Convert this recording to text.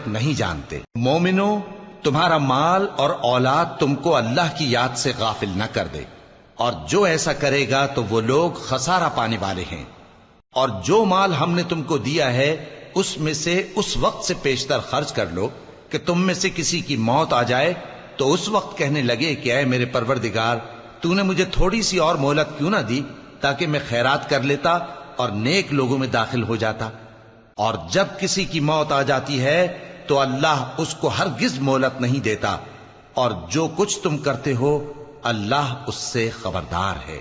نہیں جانتے۔ مومنو، تمہارا مال اور اولاد تم کو اللہ کی یاد سے غافل نہ کر دے، اور جو ایسا کرے گا تو وہ لوگ خسارہ پانے والے ہیں۔ اور جو مال ہم نے تم کو دیا ہے اس میں سے اس وقت سے پیشتر خرچ کر لو کہ تم میں سے کسی کی موت آ جائے تو اس وقت کہنے لگے کہ اے میرے پروردگار، تو نے مجھے تھوڑی سی اور مہلت کیوں نہ دی تاکہ میں خیرات کر لیتا اور نیک لوگوں میں داخل ہو جاتا۔ اور جب کسی کی موت آ جاتی ہے تو اللہ اس کو ہرگز مہلت نہیں دیتا، اور جو کچھ تم کرتے ہو اللہ اس سے خبردار ہے۔